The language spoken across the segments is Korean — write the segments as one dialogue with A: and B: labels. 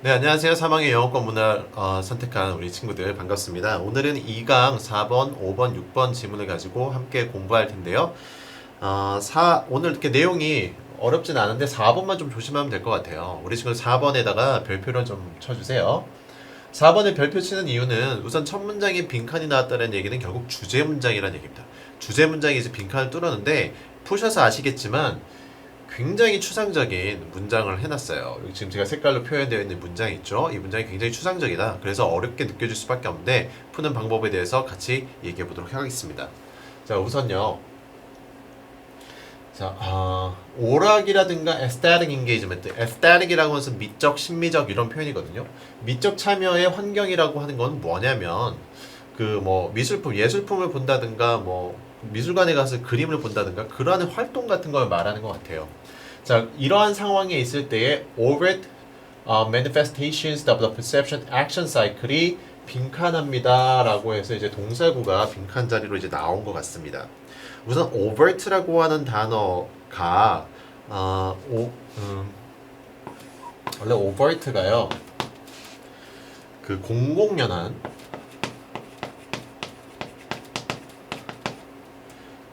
A: 네, 안녕하세요. 사망의 영어권 문화를 선택한 우리 친구들 반갑습니다. 오늘은 2강 4번, 5번, 6번 지문을 가지고 함께 공부할 텐데요. 오늘 이렇게 내용이 어렵진 않은데 4번만 좀 조심하면 될 것 같아요. 우리 친구 4번에다가 별표를 좀 쳐주세요. 4번에 별표 치는 이유는 우선 첫 문장에 빈칸이 나왔다는 얘기는 결국 주제 문장이라는 얘기입니다. 주제 문장이 이제 빈칸을 뚫었는데 푸셔서 아시겠지만 굉장히 추상적인 문장을 해놨어요. 여기 지금 제가 색깔로 표현되어 있는 문장이 있죠. 이 문장이 굉장히 추상적이다. 그래서 어렵게 느껴질 수밖에 없는데 푸는 방법에 대해서 같이 얘기해 보도록 하겠습니다. 자, 우선요. 자, 오락이라든가 aesthetic engagement, aesthetic이라고 해서 미적, 심미적 이런 표현이거든요. 미적 참여의 환경이라고 하는 건 뭐냐면 그 뭐 미술품, 예술품을 본다든가 뭐 미술관에 가서 그림을 본다든가 그러한 활동 같은 걸 말하는 것 같아요. 자, 이러한 상황에 있을 때에 overt manifestations of the perception action cycle이 빈칸합니다라고 해서 이제 동사구가 빈칸 자리로 이제 나온 것 같습니다. 우선 overt라고 하는 단어가 원래 overt가요 그 공공연한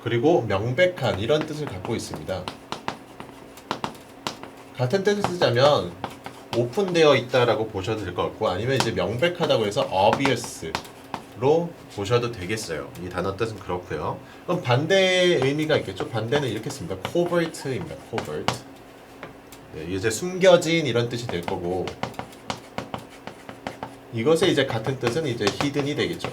A: 그리고 명백한 이런 뜻을 갖고 있습니다. 같은 뜻을 쓰자면 오픈되어 있다라고 보셔도 될 것 같고 아니면 이제 명백하다고 해서 obvious로 보셔도 되겠어요. 이 단어 뜻은 그렇고요. 그럼 반대의 의미가 있겠죠. 반대는 이렇게 씁니다. covert입니다. covert. 네, 이제 숨겨진 이런 뜻이 될 거고 이것의 이제 같은 뜻은 이제 hidden이 되겠죠.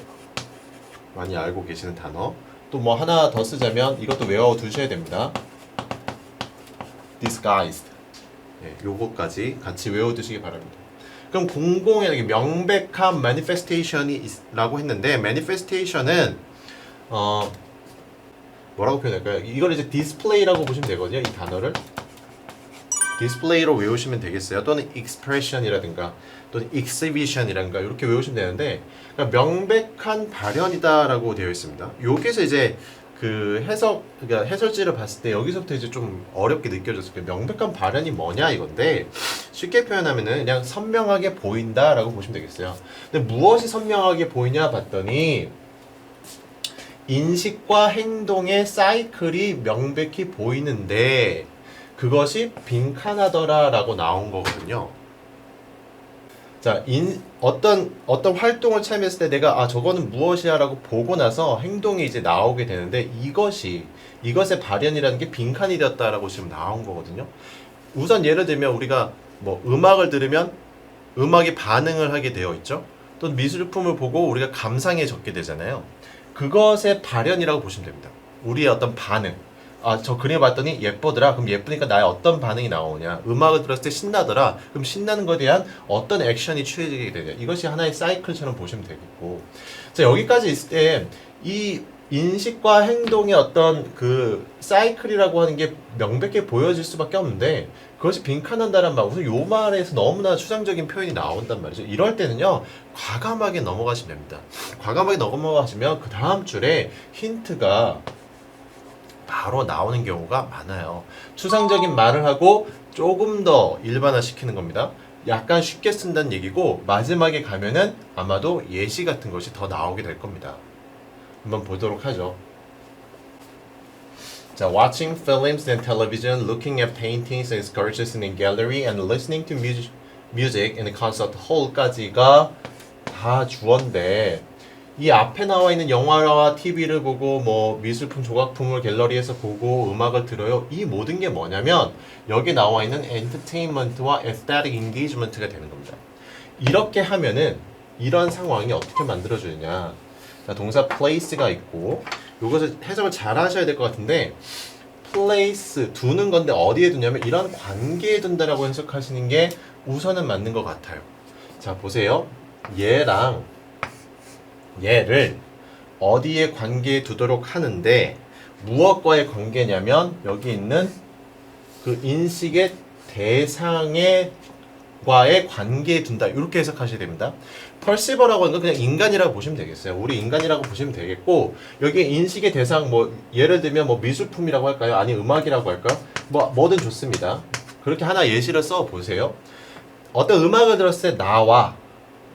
A: 많이 알고 계시는 단어. 또 뭐 하나 더 쓰자면 이것도 외워 두셔야 됩니다. disguised. 네, 요거까지 같이 외워두시기 바랍니다. 그럼 공공의 명백한 manifestation이라고 했는데 manifestation은 뭐라고 표현할까요? 이걸 이제 display라고 보시면 되거든요. 이 단어를 display로 외우시면 되겠어요. 또는 expression이라든가 또는 exhibition이라든가 이렇게 외우시면 되는데 그러니까 명백한 발현이다라고 되어 있습니다. 여기서 이제 그 그러니까 해설지를 봤을 때 여기서부터 이제 좀 어렵게 느껴졌을 때 명백한 발현이 뭐냐 이건데 쉽게 표현하면은 그냥 선명하게 보인다라고 보시면 되겠어요. 근데 무엇이 선명하게 보이냐 봤더니 인식과 행동의 사이클이 명백히 보이는데 그것이 빈칸하더라라고 나온 거거든요. 자, 어떤 활동을 참여했을 때 내가 저거는 무엇이야라고 보고 나서 행동이 이제 나오게 되는데 이것의 발현이라는 게 빈칸이 되었다라고 지금 나온 거거든요. 우선 예를 들면 우리가 뭐 음악을 들으면 음악에 반응을 하게 되어 있죠. 또 미술품을 보고 우리가 감상에 적게 되잖아요. 그것의 발현이라고 보시면 됩니다. 우리의 어떤 반응. 저 그림 봤더니 예쁘더라. 그럼 예쁘니까 나의 어떤 반응이 나오냐. 음악을 들었을 때 신나더라. 그럼 신나는 것에 대한 어떤 액션이 취해지게 되냐. 이것이 하나의 사이클처럼 보시면 되겠고. 자, 여기까지 있을 때 이 인식과 행동의 어떤 그 사이클이라고 하는 게 명백히 보여질 수밖에 없는데 그것이 빈칸한다는 말. 우선 요 말에서 너무나 추상적인 표현이 나온단 말이죠. 이럴 때는요. 과감하게 넘어가시면 됩니다. 과감하게 넘어가시면 그 다음 줄에 힌트가 바로 나오는 경우가 많아요. 추상적인 말을 하고 조금 더 일반화시키는 겁니다. 약간 쉽게 쓴다는 얘기고 마지막에 가면은 아마도 예시 같은 것이 더 나오게 될 겁니다. 한번 보도록 하죠. 자, watching films and television, looking at paintings and sculptures in a gallery, and listening to music in a concert hall까지가 다 주어인데 이 앞에 나와 있는 영화와 TV를 보고 뭐 미술품 조각품을 갤러리에서 보고 음악을 들어요. 이 모든 게 뭐냐면 여기 나와 있는 엔터테인먼트와 에스thetic engagement가 되는 겁니다. 이렇게 하면은 이런 상황이 어떻게 만들어지느냐. 자, 동사 place가 있고 이것을 해석을 잘 하셔야 될 것 같은데 place 두는 건데 어디에 두냐면 이런 관계에 둔다라고 해석하시는 게 우선은 맞는 것 같아요. 자, 보세요. 얘를 어디에 관계에 두도록 하는데 무엇과의 관계냐면 여기 있는 그 인식의 대상에 과의 관계에 둔다 이렇게 해석하셔야 됩니다. perceiver라고 하는 건 그냥 인간이라고 보시면 되겠어요. 우리 인간이라고 보시면 되겠고 여기 인식의 대상 뭐 예를 들면 뭐 미술품이라고 할까요? 아니 음악이라고 할까요? 뭐든 좋습니다. 그렇게 하나 예시를 써 보세요. 어떤 음악을 들었을 때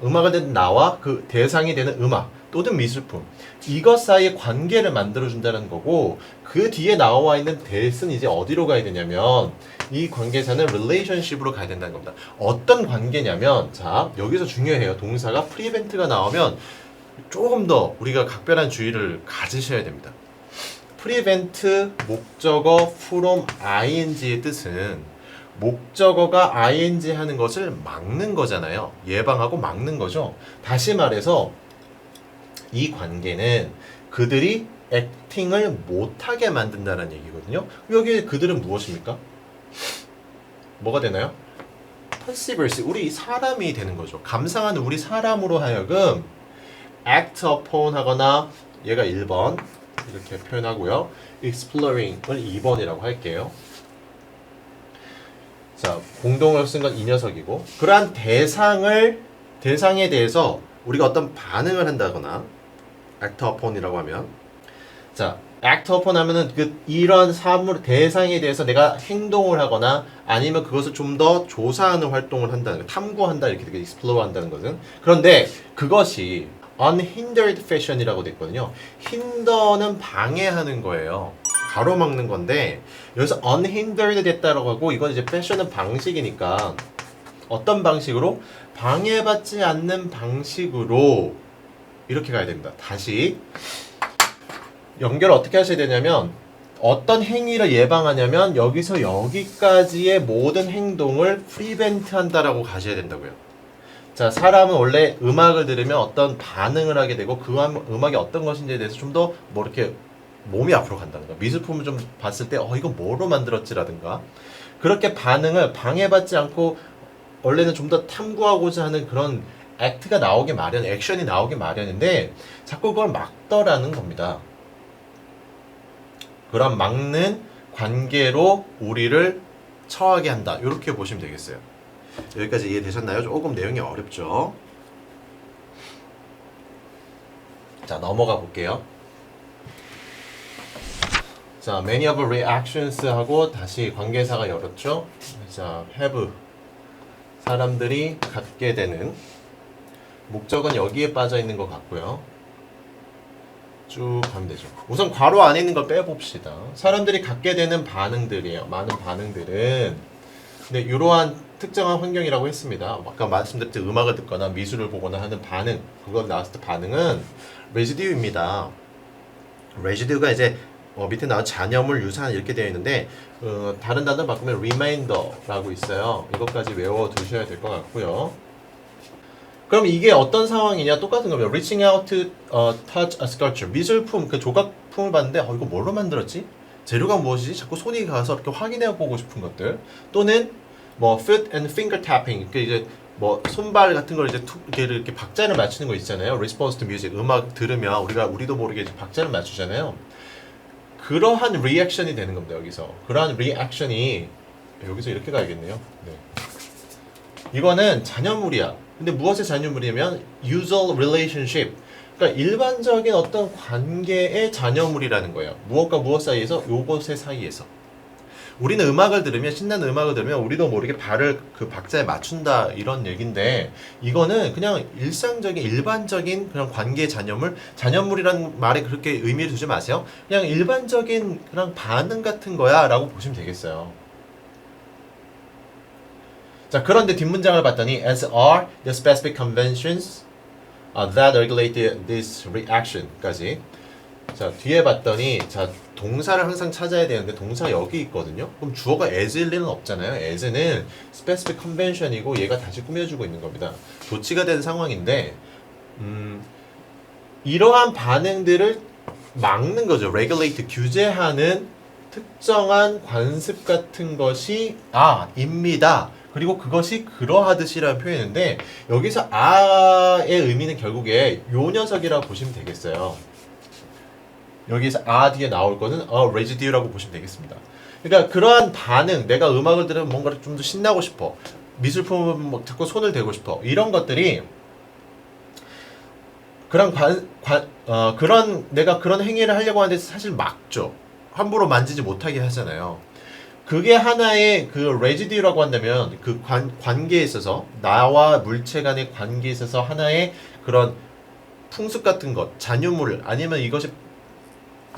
A: 음악을 듣는 나와 그 대상이 되는 음악 또는 미술품 이것 사이의 관계를 만들어준다는 거고 그 뒤에 나와 있는 that은 이제 어디로 가야 되냐면 이 관계사는 relationship으로 가야 된다는 겁니다. 어떤 관계냐면 자 여기서 중요해요. 동사가 prevent가 나오면 조금 더 우리가 각별한 주의를 가지셔야 됩니다. prevent 목적어 from ing의 뜻은 목적어가 ing 하는 것을 막는 거잖아요. 예방하고 막는 거죠. 다시 말해서 이 관계는 그들이 액팅을 못하게 만든다는 얘기거든요. 여기 그들은 무엇입니까? 뭐가 되나요? perceives 우리 사람이 되는 거죠. 감상하는 우리 사람으로 하여금 act upon 하거나 얘가 1번 이렇게 표현하고요. exploring을 2번이라고 할게요. 자, 공동어로 쓴 건 이 녀석이고 그러한 대상에 대해서 우리가 어떤 반응을 한다거나 act upon이라고 하면 자, act upon 하면은 이런 사물 대상에 대해서 내가 행동을 하거나 아니면 그것을 좀 더 조사하는 활동을 한다는 거, 탐구한다 이렇게 되게 explore 한다는 것은 그런데 그것이 unhindered fashion이라고 돼 있거든요. hinder는 방해하는 거예요. 가로막는 건데 여기서 unhindered 됐다라고 하고 이건 이제 fashion은 방식이니까 어떤 방식으로 방해받지 않는 방식으로 이렇게 가야 됩니다. 다시 연결 어떻게 하셔야 되냐면 어떤 행위를 예방하냐면 여기서 여기까지의 모든 행동을 prevent 한다라고 가셔야 된다고요. 자, 사람은 원래 음악을 들으면 어떤 반응을 하게 되고 그 음악이 어떤 것인지에 대해서 좀 더 뭐 이렇게 몸이 앞으로 간다는 거. 미술품을 좀 봤을 때 이거 뭐로 만들었지라든가 그렇게 반응을 방해받지 않고 원래는 좀 더 탐구하고자 하는 그런 액트가 나오기 마련, 액션이 나오기 마련인데 자꾸 그걸 막더라는 겁니다. 그런 막는 관계로 우리를 처하게 한다. 이렇게 보시면 되겠어요. 여기까지 이해되셨나요? 조금 내용이 어렵죠? 자, 넘어가 볼게요. 자, many of reactions 하고 다시 관계사가 열었죠? 자, have. 사람들이 갖게 되는 목적은 여기에 빠져 있는 것 같고요. 쭉 가면 되죠. 우선 괄호 안에 있는 걸 빼봅시다. 사람들이 갖게 되는 반응들이에요. 많은 반응들은 근데 이러한 특정한 환경이라고 했습니다. 아까 말씀드렸듯이 음악을 듣거나 미술을 보거나 하는 반응 그거 나왔을 때 반응은 residue입니다. residue가 이제 밑에 나온 잔여물, 유산 이렇게 되어 있는데 다른 단어 바꾸면 reminder라고 있어요. 이것까지 외워두셔야 될 것 같고요. 그럼 이게 어떤 상황이냐? 똑같은 겁니다. Reaching out to touch a sculpture. 미술품, 그 조각품을 봤는데 이거 뭘로 만들었지? 재료가 무엇이지? 자꾸 손이 가서 이렇게 확인해 보고 싶은 것들. 또는 뭐 foot and finger tapping. 그 이제 뭐 손발 같은 걸 이제 이렇게 박자를 맞추는 거 있잖아요. Response to music. 음악 들으면 우리도 모르게 이제 박자를 맞추잖아요. 그러한 리액션이 되는 겁니다. 여기서. 그러한 리액션이 여기서 이렇게 가야겠네요. 네. 이거는 잔여물이야. 근데 무엇의 잔여물이냐면 usual relationship. 그러니까 일반적인 어떤 관계의 잔여물이라는 거예요. 무엇과 무엇 사이에서? 요것의 사이에서. 우리는 음악을 들으면 신나는 음악을 들으면 우리도 모르게 발을 그 박자에 맞춘다 이런 얘기인데 이거는 그냥 일상적인 일반적인 그런 관계의 잔여물 잔여물이라는 말에 그렇게 의미를 두지 마세요. 그냥 일반적인 그런 반응 같은 거야 라고 보시면 되겠어요. 자, 그런데 뒷문장을 봤더니 as are the specific conventions that regulate this reaction까지. 자, 뒤에 봤더니 자, 동사를 항상 찾아야 되는데 동사가 여기 있거든요. 그럼 주어가 as일 리는 없잖아요. as는 specific convention이고 얘가 다시 꾸며주고 있는 겁니다. 도치가 된 상황인데 이러한 반응들을 막는 거죠. regulate, 규제하는 특정한 관습 같은 것이 입니다. 그리고 그것이 그러하듯이라는 표현인데 여기서 의 의미는 결국에 요 녀석이라고 보시면 되겠어요. 여기서 뒤에 나올 거는 residue라고 보시면 되겠습니다. 그러니까 그러한 반응, 내가 음악을 들으면 뭔가 좀 더 신나고 싶어. 미술품을 뭐 자꾸 손을 대고 싶어. 이런 것들이 그런 내가 그런 행위를 하려고 하는데 사실 막죠. 함부로 만지지 못하게 하잖아요. 그게 하나의 그 residue라고 한다면 그 관계에 있어서 나와 물체 간의 관계에 있어서 하나의 그런 풍습 같은 것, 잔유물 아니면 이것이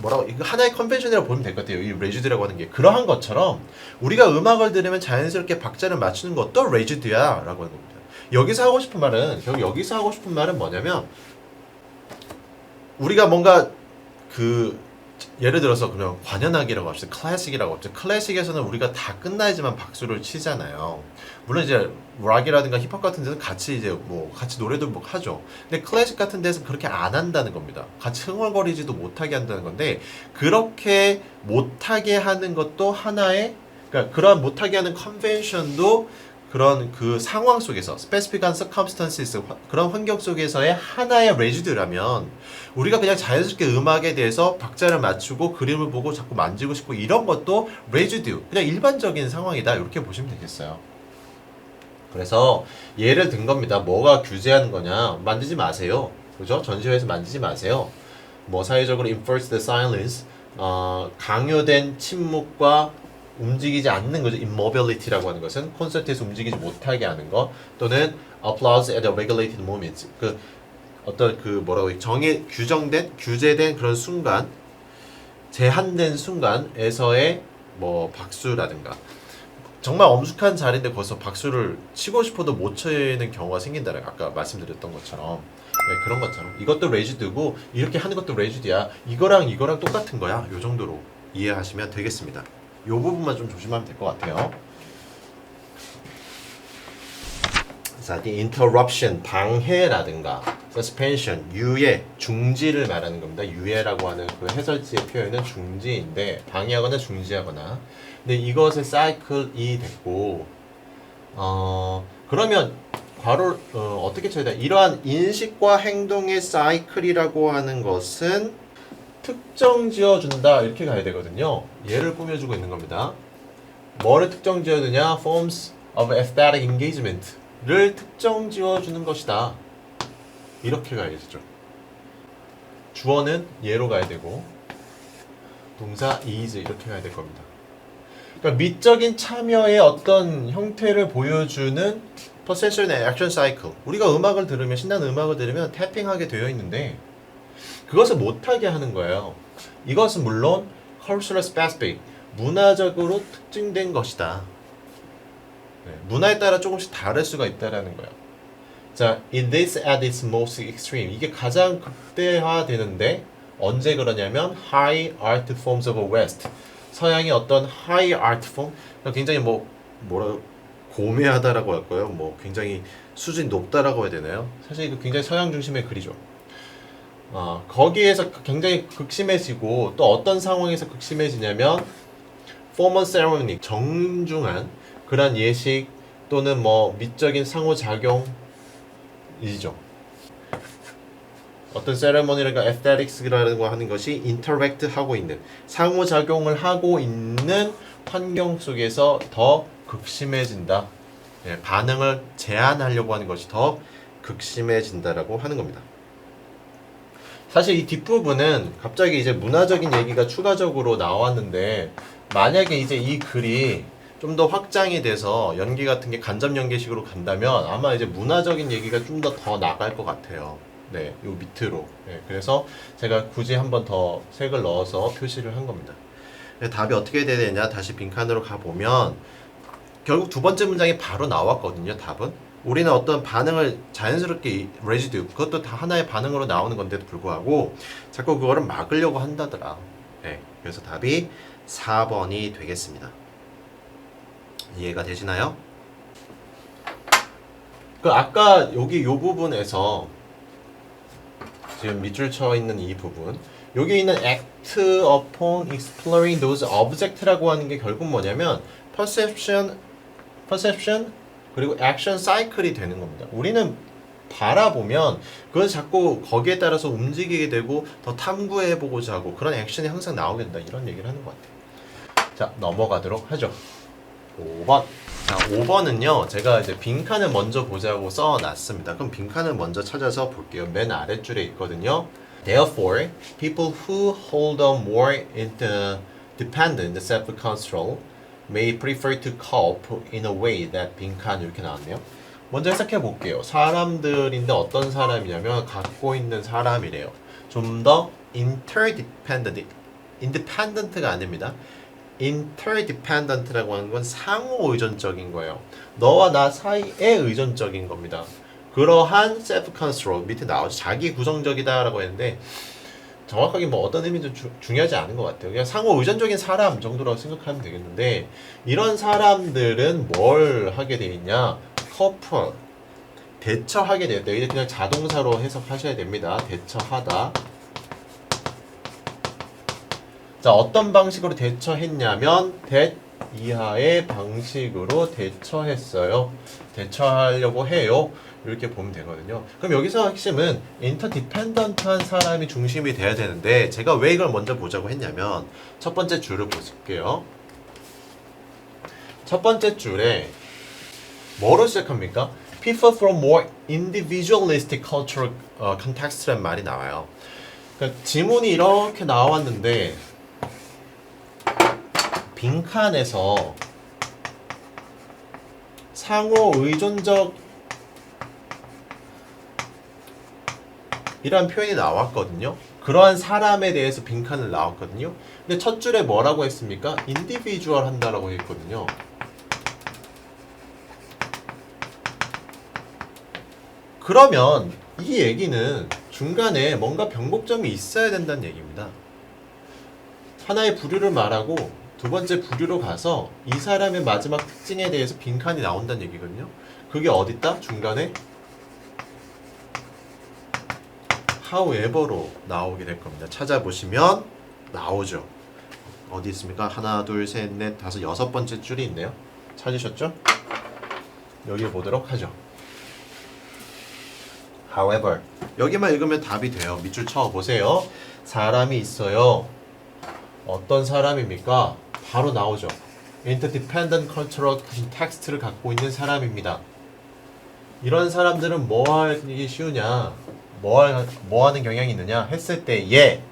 A: 뭐라고 이거 하나의 컨벤션이라고 보면 될 것 같아요. 이 residue라고 하는 게 그러한 것처럼 우리가 음악을 들으면 자연스럽게 박자를 맞추는 것도 residue야라고 하는 겁니다. 여기서 하고 싶은 말은 뭐냐면 우리가 뭔가 그 예를 들어서 그냥 관현악이라고 합시다. 클래식이라고 합시다. 클래식에서는 우리가 다 끝나야지만 박수를 치잖아요. 물론 이제 락이라든가 힙합 같은 데는 같이 이제 뭐 같이 노래도 뭐 하죠. 근데 클래식 같은 데서 그렇게 안 한다는 겁니다. 같이 흥얼거리지도 못하게 한다는 건데 그렇게 못하게 하는 것도 하나의 그러니까 그러한 못하게 하는 컨벤션도 그런 그 상황 속에서 specific한 circumstances 그런 환경 속에서의 하나의 residue라면 우리가 그냥 자연스럽게 음악에 대해서 박자를 맞추고 그림을 보고 자꾸 만지고 싶고 이런 것도 residue 그냥 일반적인 상황이다 이렇게 보시면 되겠어요. 그래서 예를 든 겁니다. 뭐가 규제하는 거냐 만지지 마세요. 그죠? 전시회에서 만지지 마세요. 뭐 사회적으로 enforced silence 강요된 침묵과 움직이지 않는 거죠. immobility라고 하는 것은 콘서트에서 움직이지 못하게 하는 것 또는 applause at a regulated moment. 그 어떤 그 뭐라고 규제된 그런 순간, 제한된 순간에서의 뭐 박수라든가 정말 엄숙한 자리인데 거기서 박수를 치고 싶어도 못 치는 경우가 생긴다는 아까 말씀드렸던 것처럼 네, 그런 것처럼 이것도 레지드고 이렇게 하는 것도 레지드야. 이거랑 똑같은 거야. 요 정도로 이해하시면 되겠습니다. 요 부분만 좀 조심하면 될 것 같아요. 자, the interruption, 방해라든가 suspension, 유예, 중지를 말하는 겁니다. 유예라고 하는 그 해설지의 표현은 중지인데 방해하거나 중지하거나 근데 이것의 사이클이 됐고 그러면 괄호 어떻게 쳐야 돼? 이러한 인식과 행동의 사이클이라고 하는 것은 특정 지어준다 이렇게 가야 되거든요. 얘를 꾸며주고 있는 겁니다. 뭐를 특정 지어주냐? Forms of aesthetic engagement를 특정 지어주는 것이다. 이렇게 가야겠죠. 주어는 얘로 가야 되고 동사 is 이렇게 가야 될 겁니다. 그러니까 미적인 참여의 어떤 형태를 보여주는 perception and action cycle. 우리가 음악을 들으면 신나는 음악을 들으면 태핑하게 되어 있는데 그것을 못하게 하는 거예요. 이것은 물론 cultural specific, 문화적으로 특징된 것이다. 네, 문화에 따라 조금씩 다를 수가 있다라는 거예요. 자, it is at its most extreme. 이게 가장 극대화되는데 언제 그러냐면 high art forms of West. 서양의 어떤 high art form, 굉장히 고매하다라고 할까요? 뭐 굉장히 수준이 높다라고 해야 되나요? 사실 이거 굉장히 서양 중심의 글이죠. 거기에서 굉장히 극심해지고 또 어떤 상황에서 극심해지냐면 formal ceremony, 정중한 그런 예식 또는 뭐 미적인 상호작용이죠. 어떤 세레머니라든가 aesthetics라고 하는 것이 interact 하고 있는 상호작용을 하고 있는 환경 속에서 더 극심해진다. 예, 반응을 제한하려고 하는 것이 더 극심해진다라고 하는 겁니다. 사실 이 뒷부분은 갑자기 이제 문화적인 얘기가 추가적으로 나왔는데 만약에 이제 이 글이 좀 더 확장이 돼서 연기 같은 게 간접 연기식으로 간다면 아마 이제 문화적인 얘기가 좀 더 나갈 것 같아요. 네, 요 밑으로. 네, 그래서 제가 굳이 한 번 더 색을 넣어서 표시를 한 겁니다. 답이 어떻게 돼야 되냐? 다시 빈칸으로 가보면 결국 두 번째 문장이 바로 나왔거든요. 답은. 우리는 어떤 반응을 자연스럽게 residue, 그것도 다 하나의 반응으로 나오는 건데도 불구하고 자꾸 그거를 막으려고 한다더라. 네, 그래서 답이 4번이 되겠습니다. 이해가 되시나요? 그 아까 여기 요 부분에서 지금 밑줄 쳐 있는 이 부분 여기 있는 act upon exploring those object라고 하는 게 결국 뭐냐면 perception 그리고 action cycle이 되는 겁니다. 우리는 바라보면 그걸 자꾸 거기에 따라서 움직이게 되고 더 탐구해보고자 하고 그런 액션이 항상 나오게 된다 이런 얘기를 하는 것 같아요. 자, 넘어가도록 하죠. 5번. 자, 5번은요. 제가 이제 빈칸을 먼저 보자고 써놨습니다. 그럼 빈칸을 먼저 찾아서 볼게요. 맨 아랫줄에 있거든요. Therefore, people who hold on more independent self-control may prefer to cope in a way that 빈칸 이렇게 나왔네요. 먼저 해석해 볼게요. 사람들인데 어떤 사람이냐면 갖고 있는 사람이래요. 좀 더 independent가 아닙니다. interdependent라고 하는 건 상호 의존적인 거예요. 너와 나 사이에 의존적인 겁니다. 그러한 self-control 밑에 나오죠. 자기 구성적이다라고 했는데 정확하게 뭐 어떤 의미도 중요하지 않은 것 같아요. 그냥 상호 의존적인 사람 정도라고 생각하면 되겠는데 이런 사람들은 뭘 하게 돼 있냐? couple 대처하게 되었다. 이게 그냥 자동사로 해석하셔야 됩니다. 대처하다. 자, 어떤 방식으로 대처했냐면 that 이하의 방식으로 대처했어요. 대처하려고 해요. 이렇게 보면 되거든요. 그럼 여기서 핵심은 interdependent한 사람이 중심이 돼야 되는데 제가 왜 이걸 먼저 보자고 했냐면 첫 번째 줄을 볼게요. 첫 번째 줄에 뭐로 시작합니까? People from more individualistic cultural context라는 말이 나와요. 그러니까 지문이 이렇게 나왔는데 빈칸에서 상호 의존적 이런 표현이 나왔거든요. 그러한 사람에 대해서 빈칸을 나왔거든요. 근데 첫 줄에 뭐라고 했습니까? 인디비주얼 한다라고 했거든요. 그러면 이 얘기는 중간에 뭔가 변곡점이 있어야 된다는 얘기입니다. 하나의 부류를 말하고 두 번째 부류로 가서 이 사람의 마지막 특징에 대해서 빈칸이 나온다는 얘기거든요. 그게 어딨다? 중간에 however로 나오게 될 겁니다. 찾아보시면 나오죠. 어디 있습니까? 하나, 둘, 셋, 넷, 다섯, 여섯 번째 줄이 있네요. 찾으셨죠? 여기 보도록 하죠. However 여기만 읽으면 답이 돼요. 밑줄 쳐보세요. 사람이 있어요. 어떤 사람입니까? 바로 나오죠. Interdependent cultural context를 갖고 있는 사람입니다. 이런 사람들은 뭐 하기 쉬우냐? 뭐 하는 경향이 있느냐? 했을 때 예.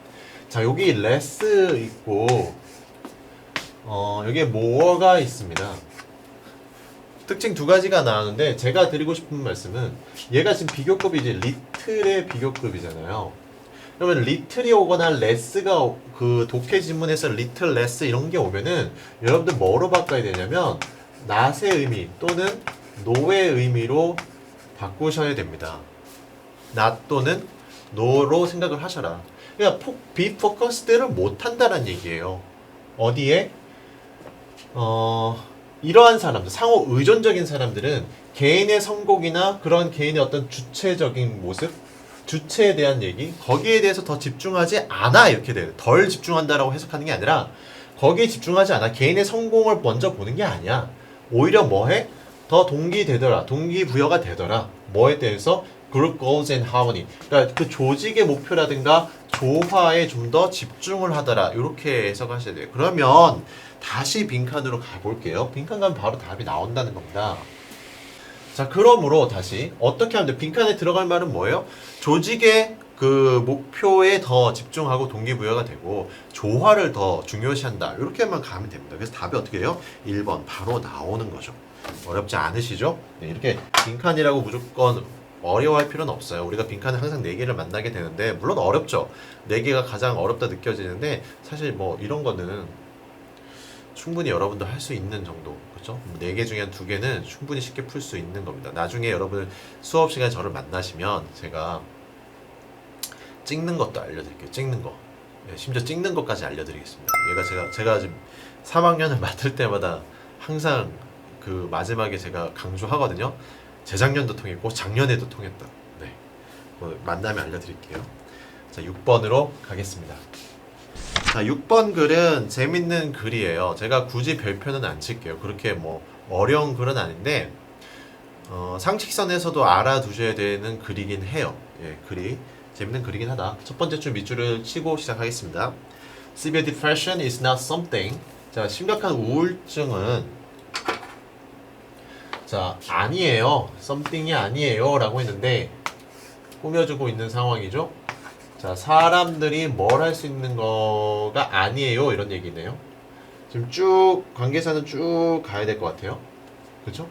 A: 자, 여기 less 있고 여기에 more가 있습니다. 특징 두 가지가 나오는데 제가 드리고 싶은 말씀은 얘가 지금 비교급이지 little의 비교급이잖아요. 그러면 little이 오거나 less가 그 독해 지문에서 little less 이런 게 오면은 여러분들 뭐로 바꿔야 되냐면 not의 의미 또는 no의 의미로 바꾸셔야 됩니다. not 또는 no로 생각을 하셔라. 그러니까 be focused를 못한다는 얘기예요. 어디에? 이러한 사람들, 상호 의존적인 사람들은 개인의 성공이나 그런 개인의 어떤 주체적인 모습, 주체에 대한 얘기, 거기에 대해서 더 집중하지 않아 이렇게 돼요. 덜 집중한다라고 해석하는 게 아니라 거기에 집중하지 않아. 개인의 성공을 먼저 보는 게 아니야. 오히려 뭐해? 더 동기되더라. 동기부여가 되더라. 뭐에 대해서? Group goals and harmony. 그러니까 그 조직의 목표라든가 조화에 좀 더 집중을 하더라. 이렇게 해석하셔야 돼요. 그러면 다시 빈칸으로 가볼게요. 빈칸 가면 바로 답이 나온다는 겁니다. 자, 그러므로 다시 어떻게 하면 돼? 빈칸에 들어갈 말은 뭐예요? 조직의 그 목표에 더 집중하고 동기부여가 되고 조화를 더 중요시한다. 이렇게만 가면 됩니다. 그래서 답이 어떻게 해요? 1번 바로 나오는 거죠. 어렵지 않으시죠? 네, 이렇게 빈칸이라고 무조건 어려워할 필요는 없어요. 우리가 빈칸을 항상 4개를 만나게 되는데 물론 어렵죠. 4개가 가장 어렵다 느껴지는데 사실 뭐 이런 거는 충분히 여러분도 할 수 있는 정도, 그렇죠? 4개 중에 한 2개는 충분히 쉽게 풀 수 있는 겁니다. 나중에 여러분 수업 시간에 저를 만나시면 제가 찍는 것도 알려드릴게요. 찍는 거, 심지어 찍는 것까지 알려드리겠습니다. 얘가 제가 지금 3학년을 맡을 때마다 항상 그 마지막에 제가 강조하거든요. 재작년도 통했고 작년에도 통했다. 네, 뭐 만나면 알려드릴게요. 자, 6번으로 가겠습니다. 자, 6번 글은 재밌는 글이에요. 제가 굳이 별표는 안 칠게요. 그렇게 뭐 어려운 글은 아닌데 상식선에서도 알아두셔야 되는 글이긴 해요. 예, 글이 재밌는 글이긴 하다. 첫 번째 줄 밑줄을 치고 시작하겠습니다. Severe depression is not something. 자, 심각한 우울증은 자, 아니에요. something이 아니에요. 라고 했는데 꾸며주고 있는 상황이죠. 자, 사람들이 뭘 할 수 있는 거가 아니에요. 이런 얘기네요. 지금 쭉 관계사는 쭉 가야 될 것 같아요. 그렇죠?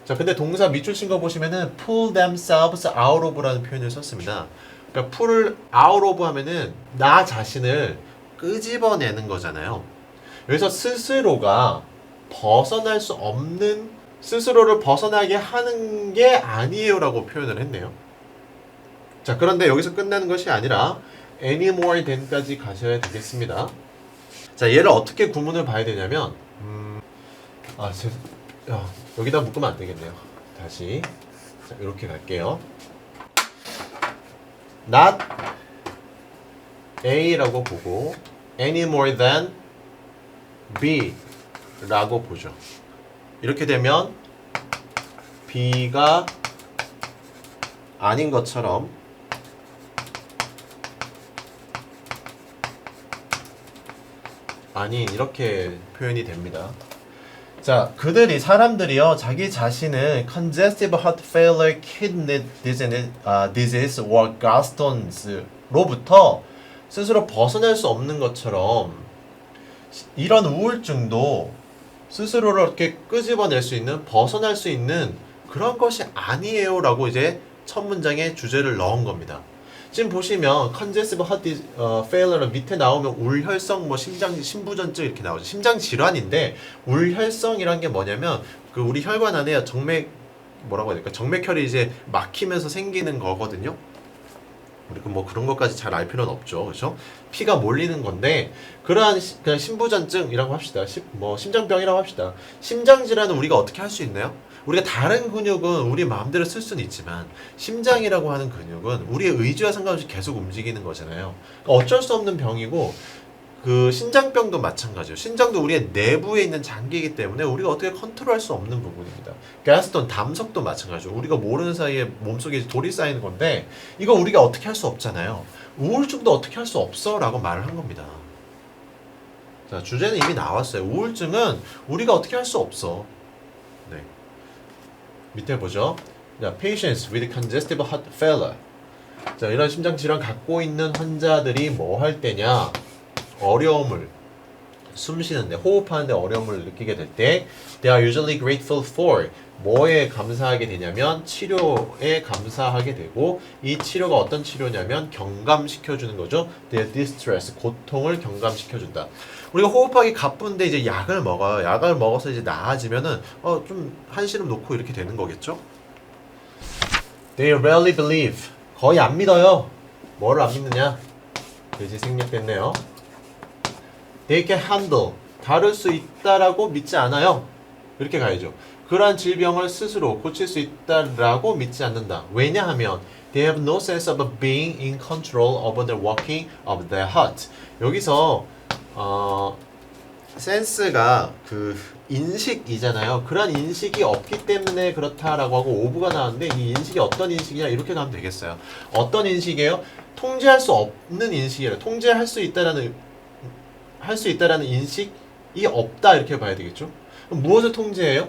A: 자, 근데 동사 밑줄 친 거 보시면은 pull themselves out of라는 표현을 썼습니다. 그러니까 pull out of 하면은 나 자신을 끄집어내는 거잖아요. 여기서 스스로가 벗어날 수 없는, 스스로를 벗어나게 하는 게 아니에요라고 표현을 했네요. 자, 그런데 여기서 끝나는 것이 아니라 any more than까지 가셔야 되겠습니다. 자, 얘를 어떻게 구문을 봐야 되냐면 여기다 묶으면 안 되겠네요. 다시 자, 이렇게 갈게요. not A라고 보고 any more than B라고 보죠. 이렇게 되면 B가 아닌 것처럼 아닌 이렇게 표현이 됩니다. 자, 사람들이요, 자기 자신을 congestive heart failure, kidney disease or gallstones로부터 스스로 벗어날 수 없는 것처럼 이런 우울증도 스스로를 이렇게 끄집어낼 수 있는, 벗어날 수 있는 그런 것이 아니에요라고 이제 첫 문장에 주제를 넣은 겁니다. 지금 보시면 congestive heart failure는 밑에 나오면 울혈성 뭐 심부전증 이렇게 나오죠. 심장 질환인데 울혈성이란 게 뭐냐면 그 우리 혈관 안에 뭐라고 해야 될까? 정맥혈이 이제 막히면서 생기는 거거든요. 우리가 뭐 그런 것까지 잘 알 필요는 없죠. 그렇죠? 피가 몰리는 건데 그러한 그냥 심부전증이라고 합시다. 심장병이라고 합시다. 심장 질환은 우리가 어떻게 할 수 있나요? 우리가 다른 근육은 우리 마음대로 쓸 수는 있지만 심장이라고 하는 근육은 우리의 의지와 상관없이 계속 움직이는 거잖아요. 그러니까 어쩔 수 없는 병이고 그 신장병도 마찬가지예요. 신장도 우리의 내부에 있는 장기이기 때문에 우리가 어떻게 컨트롤할 수 없는 부분입니다. 가스톤, 담석도 마찬가지죠. 우리가 모르는 사이에 몸속에 돌이 쌓이는 건데 이거 우리가 어떻게 할 수 없잖아요. 우울증도 어떻게 할 수 없어 라고 말을 한 겁니다. 자, 주제는 이미 나왔어요. 우울증은 우리가 어떻게 할 수 없어. 네. 밑에 보죠. 자, patients with congestive heart failure. 자, 이런 심장 질환 갖고 있는 환자들이 뭐 할 때냐? 어려움을 숨 쉬는데 호흡하는데 어려움을 느끼게 될 때 they are usually grateful for 뭐에 감사하게 되냐면 치료에 감사하게 되고 이 치료가 어떤 치료냐면 경감시켜주는 거죠. their distress 고통을 경감시켜준다. 우리가 호흡하기 가쁜데 이제 약을 먹어요. 약을 먹어서 이제 나아지면은 좀 한시름 놓고 이렇게 되는 거겠죠. They rarely believe 거의 안 믿어요. 뭐를 안 믿느냐? 돼지 생략됐네요. They can handle 다룰 수 있다라고 믿지 않아요. 이렇게 가야죠. 그러한 질병을 스스로 고칠 수 있다라고 믿지 않는다. 왜냐하면 they have no sense of being in control over the working of their heart. 여기서 센스가 그 인식이잖아요. 그런 인식이 없기 때문에 그렇다라고 하고 오브가 나왔는데 이 인식이 어떤 인식이냐 이렇게 가면 되겠어요. 어떤 인식이에요? 통제할 수 없는 인식이에요. 통제할 수 있다라는 인식이 없다 이렇게 봐야 되겠죠. 그럼 무엇을 통제해요?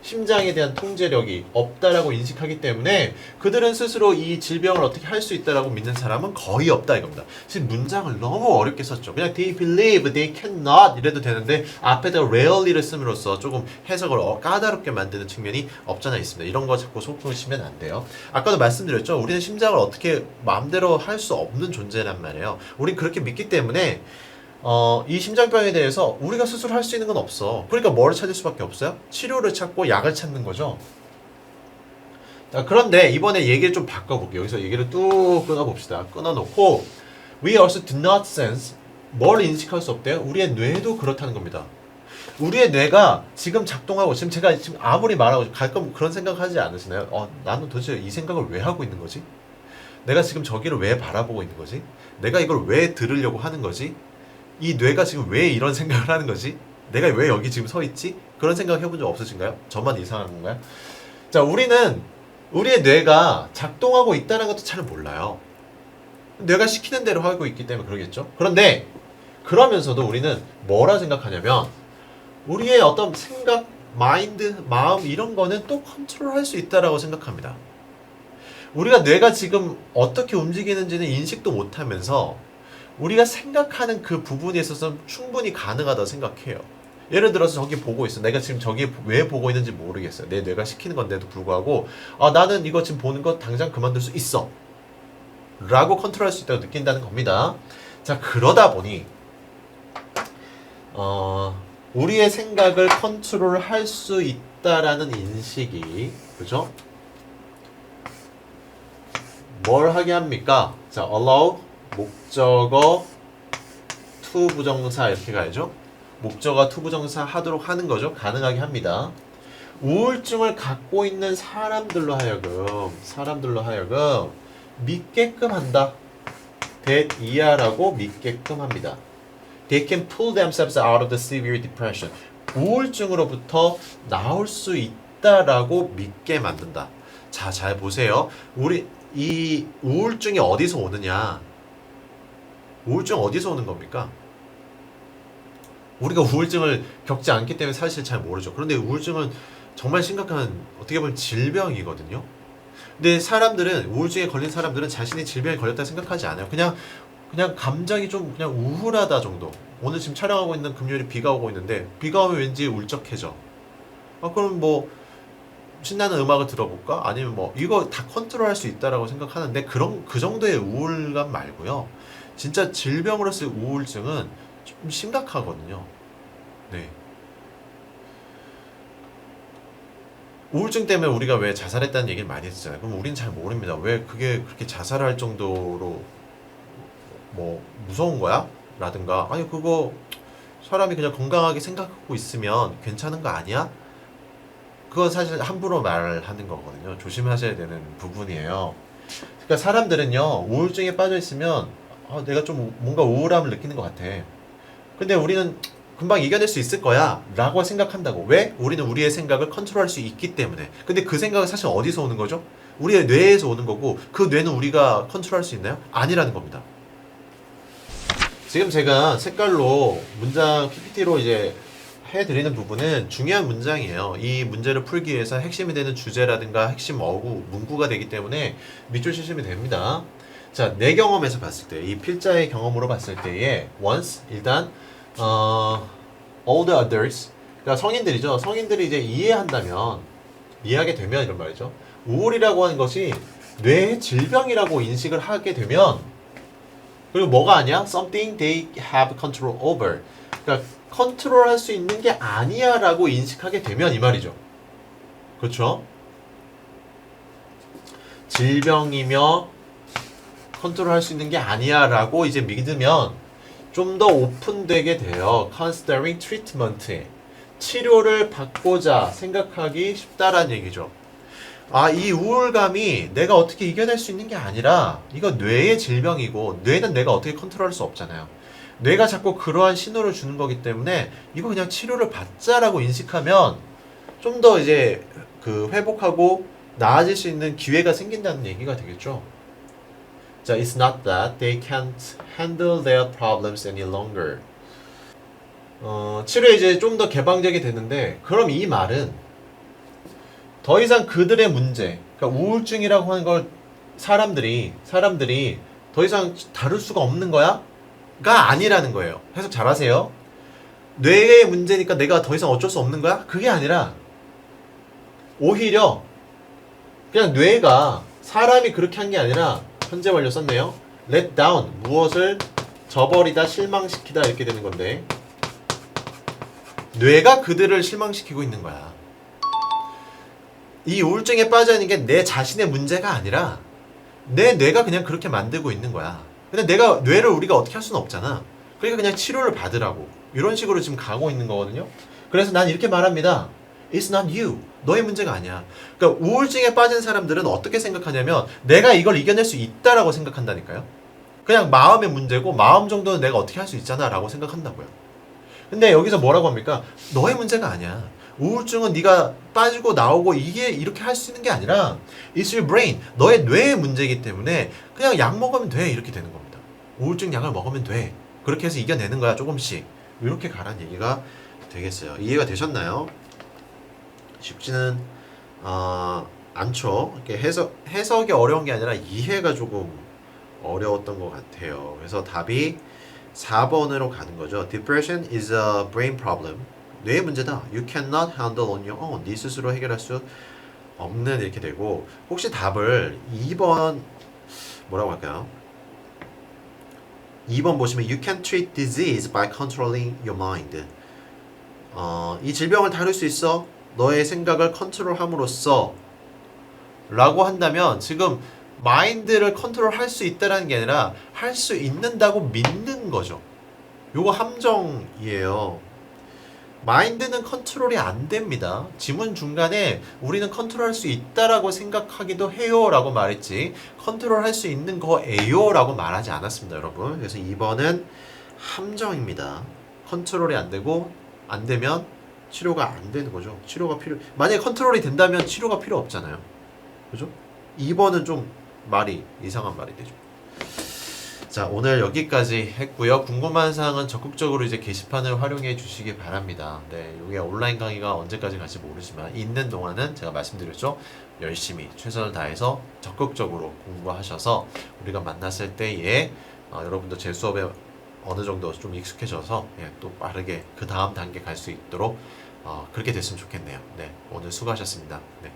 A: 심장에 대한 통제력이 없다라고 인식하기 때문에 그들은 스스로 이 질병을 어떻게 할 수 있다라고 믿는 사람은 거의 없다 이겁니다. 지금 문장을 너무 어렵게 썼죠. 그냥 they believe, they cannot 이래도 되는데 앞에다 rarely를 씀으로써 조금 해석을 까다롭게 만드는 측면이 없잖아 있습니다. 이런 거 자꾸 속으시면 안 돼요. 아까도 말씀드렸죠. 우리는 심장을 어떻게 마음대로 할 수 없는 존재란 말이에요. 우린 그렇게 믿기 때문에 이 심장병에 대해서 우리가 스스로 할 수 있는 건 없어. 그러니까 뭐를 찾을 수밖에 없어요? 치료를 찾고 약을 찾는 거죠. 자, 그런데 이번에 얘기를 좀 바꿔볼게요. 여기서 얘기를 뚝 끊어봅시다. 끊어놓고 We also do not sense 뭘 인식할 수 없대요? 우리의 뇌도 그렇다는 겁니다. 우리의 뇌가 지금 작동하고 제가 아무리 말하고 가끔 그런 생각하지 않으시나요? 나는 도대체 이 생각을 왜 하고 있는 거지? 내가 지금 저기를 왜 바라보고 있는 거지? 내가 이걸 왜 들으려고 하는 거지? 이 뇌가 지금 왜 이런 생각을 하는 거지? 내가 왜 여기 지금 서 있지? 그런 생각 해본 적 없으신가요? 저만 이상한 건가요? 자, 우리는 우리의 뇌가 작동하고 있다는 것도 잘 몰라요. 뇌가 시키는 대로 하고 있기 때문에 그러겠죠? 그런데 그러면서도 우리는 뭐라 생각하냐면 우리의 어떤 생각, 마인드, 마음 이런 거는 또 컨트롤할 수 있다라고 생각합니다. 우리가 뇌가 지금 어떻게 움직이는지는 인식도 못하면서 우리가 생각하는 그 부분에 있어서는 충분히 가능하다고 생각해요. 예를 들어서 저기 보고 있어. 내가 지금 저기 왜 보고 있는지 모르겠어요. 내 뇌가 시키는 건데도 불구하고 나는 이거 지금 보는 거 당장 그만둘 수 있어 라고 컨트롤할 수 있다고 느낀다는 겁니다. 자, 그러다 보니 우리의 생각을 컨트롤할 수 있다라는 인식이, 그죠? 뭘 하게 합니까? 자, allow 목적어 to 부정사 이렇게 가야죠. 목적어 to 부정사 하도록 하는 거죠. 가능하게 합니다. 우울증을 갖고 있는 사람들로 하여금 믿게끔 한다. that 이하라고 믿게끔 합니다. They can pull themselves out of the severe depression. 우울증으로부터 나올 수 있다라고 믿게 만든다. 자, 잘 보세요. 우리 이 우울증이 어디서 오느냐? 우울증 어디서 오는 겁니까? 우리가 우울증을 겪지 않기 때문에 사실 잘 모르죠. 그런데 우울증은 정말 심각한, 어떻게 보면 질병이거든요. 근데 사람들은, 우울증에 걸린 사람들은 자신이 질병에 걸렸다 생각하지 않아요. 그냥 감정이 좀 그냥 우울하다 정도. 오늘 지금 촬영하고 있는 금요일에 비가 오고 있는데 비가 오면 왠지 울적해져. 그럼 뭐 신나는 음악을 들어볼까? 아니면 뭐 이거 다 컨트롤할 수 있다라고 생각하는데 그 정도의 우울감 말고요. 진짜 질병으로서의 우울증은 좀 심각하거든요. 네. 우울증 때문에 우리가 왜 자살했다는 얘기를 많이 했잖아요. 그럼 우리는 잘 모릅니다. 왜 그게 그렇게 자살할 정도로 뭐 무서운 거야? 라든가 아니 그거 사람이 그냥 건강하게 생각하고 있으면 괜찮은 거 아니야? 그건 사실 함부로 말하는 거거든요. 조심하셔야 되는 부분이에요. 그러니까 사람들은요 우울증에 빠져 있으면 내가 좀 뭔가 우울함을 느끼는 것 같아. 근데 우리는 금방 이겨낼 수 있을 거야 라고 생각한다고. 왜? 우리는 우리의 생각을 컨트롤할 수 있기 때문에. 근데 그 생각은 사실 어디서 오는 거죠? 우리의 뇌에서 오는 거고, 그 뇌는 우리가 컨트롤할 수 있나요? 아니라는 겁니다. 지금 제가 색깔로 문장 PPT로 이제 해드리는 부분은 중요한 문장이에요. 이 문제를 풀기 위해서 핵심이 되는 주제라든가 핵심 어구, 문구가 되기 때문에 밑줄 치시면 됩니다. 자, 내 경험에서 봤을 때, 이 필자의 경험으로 봤을 때에 once, 일단 all the others, 그러니까 성인들이죠. 성인들이 이제 이해하게 되면 이런 말이죠. 우울이라고 하는 것이 뇌의 질병이라고 인식을 하게 되면, 그리고 뭐가 아니야? Something they have control over. 그러니까 컨트롤할 수 있는 게 아니야라고 인식하게 되면 이 말이죠. 그렇죠? 질병이며 컨트롤할 수 있는 게 아니야라고 이제 믿으면 좀 더 오픈되게 돼요. Considering treatment에 치료를 받고자 생각하기 쉽다라는 얘기죠. 이 우울감이 내가 어떻게 이겨낼 수 있는 게 아니라 이거 뇌의 질병이고, 뇌는 내가 어떻게 컨트롤할 수 없잖아요. 뇌가 자꾸 그러한 신호를 주는 거기 때문에 이거 그냥 치료를 받자라고 인식하면 좀 더 이제 그 회복하고 나아질 수 있는 기회가 생긴다는 얘기가 되겠죠. 자, it's not that they can't handle their problems any longer. 치료에 이제 좀 더 개방적이 되는데, 그럼 이 말은 더 이상 그들의 문제, 그러니까 우울증이라고 하는 걸 사람들이 더 이상 다룰 수가 없는 거야? 가 아니라는 거예요. 해석 잘하세요. 뇌의 문제니까 내가 더 이상 어쩔 수 없는 거야? 그게 아니라 오히려 그냥 뇌가, 사람이 그렇게 한 게 아니라, 현재 완료 썼네요. let down, 무엇을 저버리다, 실망시키다 이렇게 되는 건데, 뇌가 그들을 실망시키고 있는 거야. 이 우울증에 빠져 있는 게 내 자신의 문제가 아니라 내 뇌가 그냥 그렇게 만들고 있는 거야. 근데 뇌를 우리가 어떻게 할 수는 없잖아. 그러니까 그냥 치료를 받으라고, 이런 식으로 지금 가고 있는 거거든요. 그래서 난 이렇게 말합니다. It's not you. 너의 문제가 아니야. 그러니까 우울증에 빠진 사람들은 어떻게 생각하냐면 내가 이걸 이겨낼 수 있다라고 생각한다니까요. 그냥 마음의 문제고, 마음 정도는 내가 어떻게 할 수 있잖아 라고 생각한다고요. 근데 여기서 뭐라고 합니까? 너의 문제가 아니야. 우울증은 네가 빠지고 나오고 이게 이렇게 할 수 있는 게 아니라 It's your brain. 너의 뇌의 문제이기 때문에 그냥 약 먹으면 돼. 이렇게 되는 겁니다. 우울증 약을 먹으면 돼. 그렇게 해서 이겨내는 거야. 조금씩. 이렇게 가라는 얘기가 되겠어요. 이해가 되셨나요? 쉽지는 않죠. 이렇게 해석이 어려운 게 아니라 이해가 조금 어려웠던 것 같아요. 그래서 답이 4번으로 가는 거죠. Depression is a brain problem. 뇌의 문제다. You cannot handle on your own. 네 스스로 해결할 수 없는 이렇게 되고 혹시 답을 2번 뭐라고 할까요? 2번 보시면 You can treat disease by controlling your mind. 이 질병을 다룰 수 있어. 너의 생각을 컨트롤함으로써 라고 한다면 지금 마인드를 컨트롤할 수 있다는 게 아니라 할 수 있는다고 믿는 거죠. 요거 함정이에요. 마인드는 컨트롤이 안 됩니다. 지문 중간에 우리는 컨트롤할 수 있다라고 생각하기도 해요 라고 말했지 컨트롤할 수 있는 거예요 라고 말하지 않았습니다, 여러분. 그래서 2번은 함정입니다. 컨트롤이 안 되고 안 되면 치료가 안 되는 거죠. 만약에 컨트롤이 된다면 치료가 필요 없잖아요. 그죠? 2번은 좀 말이 이상한 말이 되죠. 자, 오늘 여기까지 했고요. 궁금한 사항은 적극적으로 이제 게시판을 활용해 주시기 바랍니다. 네, 이게 온라인 강의가 언제까지 갈지 모르지만 있는 동안은 제가 말씀드렸죠. 열심히 최선을 다해서 적극적으로 공부하셔서 우리가 만났을 때에 여러분도 제 수업에 어느 정도 좀 익숙해져서 또 빠르게 그 다음 단계 갈 수 있도록 그렇게 됐으면 좋겠네요. 네, 오늘 수고하셨습니다. 네.